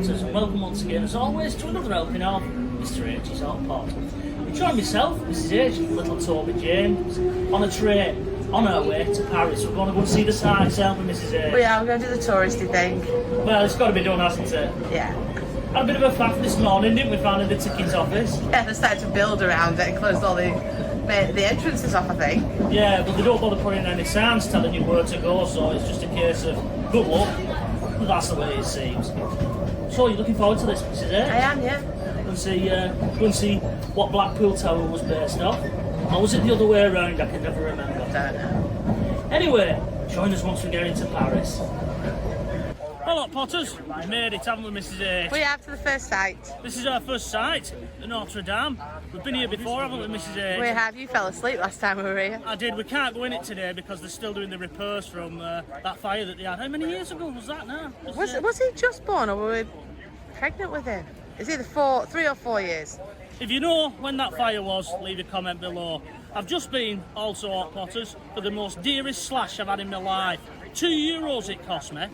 Potters, and welcome once again, as always, to another helping of Mr H's Hot Pot. I join myself, Mrs H, little Toby James, on a train, on our way to Paris. We're going to go and see the sights, aren't we, Mrs H? We are, we're going to do the touristy thing. Well, it's got to be done, hasn't it? Yeah. Had a bit of a faff this morning, didn't we, finding the ticket office? Yeah, they started to build around it and closed all the entrances off, I think. Yeah, but they don't bother putting any signs telling you where to go, so it's just a case of good luck. That's the way it seems. So you're looking forward to this, Mrs H? I am, yeah. Go and see what Blackpool Tower was based off. Or was it the other way around? I can never remember. Don't know. Anyway, join us once we get into Paris. Hello, Potters. We made it, haven't we, Mrs H? We have to the first site. This is our first sight, the Notre Dame. We've been here before, haven't we, Mrs H? We have. You fell asleep last time we were here. I did. We can't go in it today because they're still doing the repairs from that fire that they had. How many years ago was that now? Was he just born or were we pregnant with him? It's either 3 or 4 years. If you know when that fire was, leave a comment below. I've just been, also Hot Potters, for the most dearest slash I've had in my life. €2 it cost me.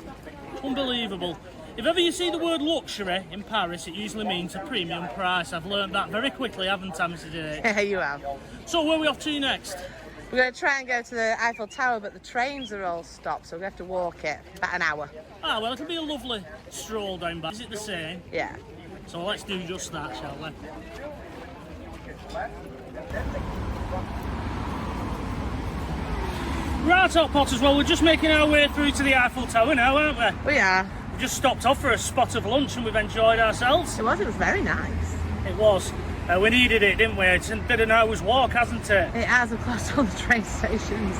Unbelievable. If ever you see the word luxury in Paris, it usually means a premium price. I've learned that very quickly, haven't I, Mrs H? Yeah, you have. So where are we off to next? We're going to try and go to the Eiffel Tower, but the trains are all stopped, so we have to walk it about an hour. Ah, well, it'll be a lovely stroll down back. Is it the same? Yeah. So let's do just that, shall we? Right, Hot Potters, well, we're just making our way through to the Eiffel Tower now, aren't we? We are. We just stopped off for a spot of lunch and we've enjoyed ourselves. It was very nice. It was. We needed it, didn't we? It's been an hour's walk, hasn't it? It has, of course, all the train stations.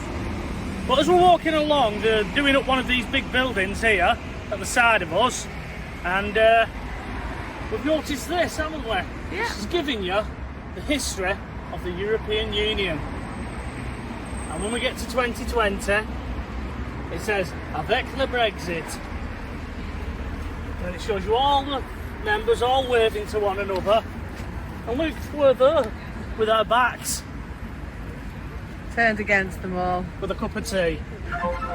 But as we're walking along, they're doing up one of these big buildings here at the side of us, and we've noticed this, haven't we? Yeah. This is giving you the history of the European Union. And when we get to 2020, it says, avec le Brexit. And it shows you all the members all waving to one another. And look, we're there with our backs. Turned against them all. With a cup of tea.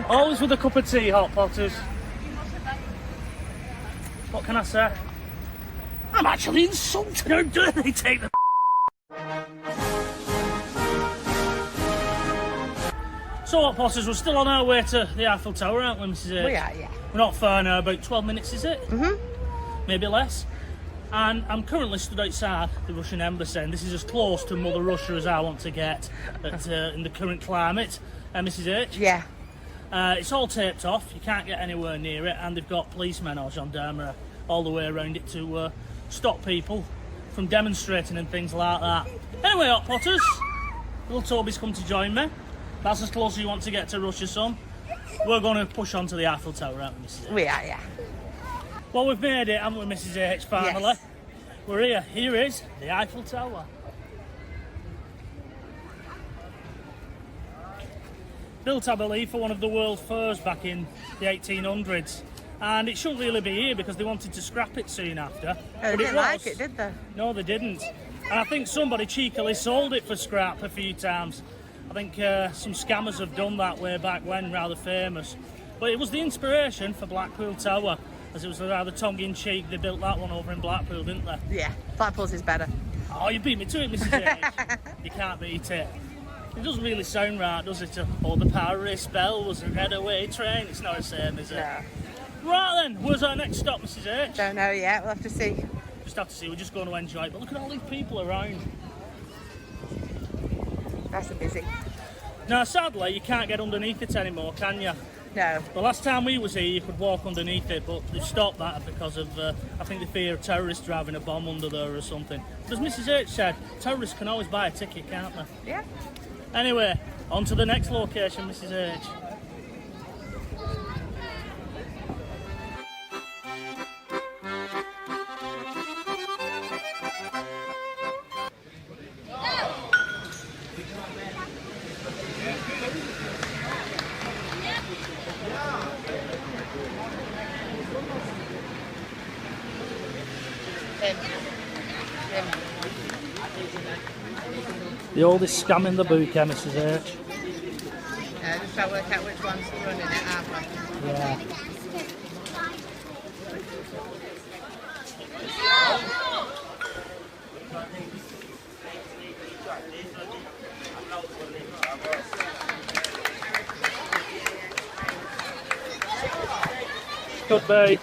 Always with a cup of tea, Hot Potters. What can I say? I'm actually insulted. How dare they take the So, Hot Potters, we're still on our way to the Eiffel Tower, aren't we, Mrs H? We are, yeah. We're not far now, about 12 minutes, is it? Mm-hmm. Maybe less. And I'm currently stood outside the Russian embassy, and this is as close to Mother Russia as I want to get in the current climate. Mrs H? Yeah. It's all taped off, you can't get anywhere near it, and they've got policemen or gendarmerie all the way around it to stop people from demonstrating and things like that. Anyway, Hot Potters, little Toby's come to join me. That's as close as you want to get to Russia, son. We're going to push on to the Eiffel Tower, aren't we, Mrs H? We are, yeah. Well, we've made it, haven't we, Mrs H, finally? Yes. We're here. Here is the Eiffel Tower. Built, I believe, for one of the world's fairs back in the 1800s. And it shouldn't really be here because they wanted to scrap it soon after. They didn't like it, did they? No, they didn't. And I think somebody cheekily sold it for scrap a few times. I think some scammers have done that way back when, rather famous. But it was the inspiration for Blackpool Tower, as it was rather tongue-in-cheek. They built that one over in Blackpool, didn't they? Yeah, Blackpool's is better. Oh, you beat me to it, Mrs H. You can't beat it. It doesn't really sound right, does it? Oh, the Paris bell was a redaway train. It's not the same, is it? No. Right then, where's our next stop, Mrs H? Don't know yet, we'll have to see. Just have to see, we're just going to enjoy it. But look at all these people around. That's a busy. Now, sadly, you can't get underneath it anymore, can you? No. The last time we was here, you could walk underneath it, but they've stopped that because of, I think, the fear of terrorists driving a bomb under there or something. But as Mrs H said, terrorists can always buy a ticket, can't they? Yeah. Anyway, on to the next location, Mrs H. The oldest scam in the book, Mrs H. Just try to work out which one's running it, aren't we? Yeah. could be.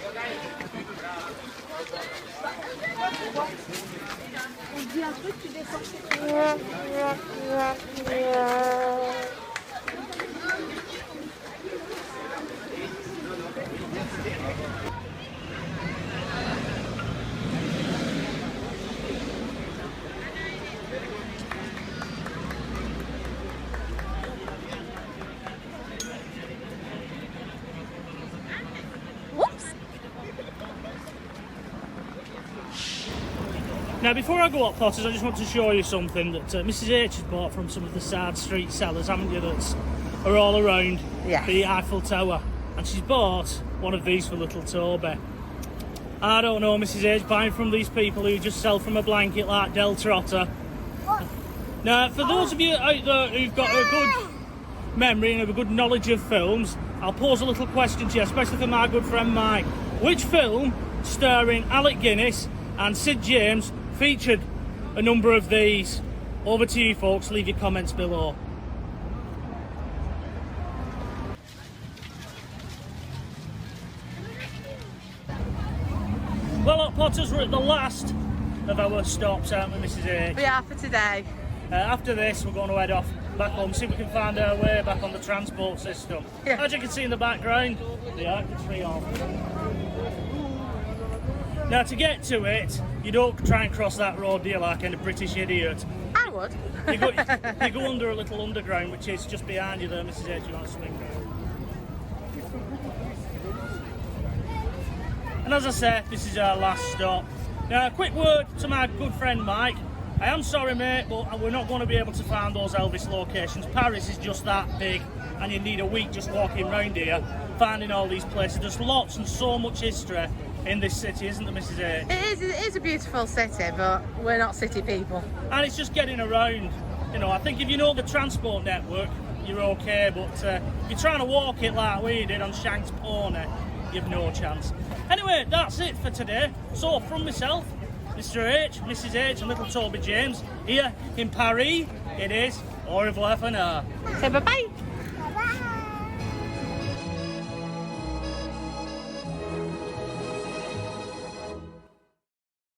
Now, before I go up, Potters, I just want to show you something that Mrs H has bought from some of the side street sellers, haven't you, that are all around the Eiffel Tower. And she's bought one of these for little Toby. I don't know, Mrs H, buying from these people who just sell from a blanket like Del Trotter. Now, for those of you out there who've got a good memory and have a good knowledge of films, I'll pose a little question to you, especially for my good friend Mike. Which film starring Alec Guinness and Sid James featured a number of these? Over to you folks, leave your comments below. Well, look, Potters, we're at the last of our stops, aren't we, Mrs H? We are for today. After this, we're going to head off back home, see if we can find our way back on the transport system. Yeah. As you can see in the background, the Arc de Triomphe. Now, to get to it, you don't try and cross that road, do you, like a British idiot? I would. You go under a little underground, which is just behind you there, Mrs H, you want to swing round. And as I said, this is our last stop. Now, a quick word to my good friend Mike. I am sorry, mate, but we're not going to be able to find those Elvis locations. Paris is just that big, and you need a week just walking around here, finding all these places. There's lots and so much history in this city, isn't there, Mrs H? It is a beautiful city, but we're not city people. And it's just getting around. You know, I think if you know the transport network, you're okay, but if you're trying to walk it like we did on Shank's Pony, you've no chance. Anyway, that's it for today. So, from myself, Mr H, Mrs H and little Toby James, here in Paris, it is au revoir for now. Say bye-bye.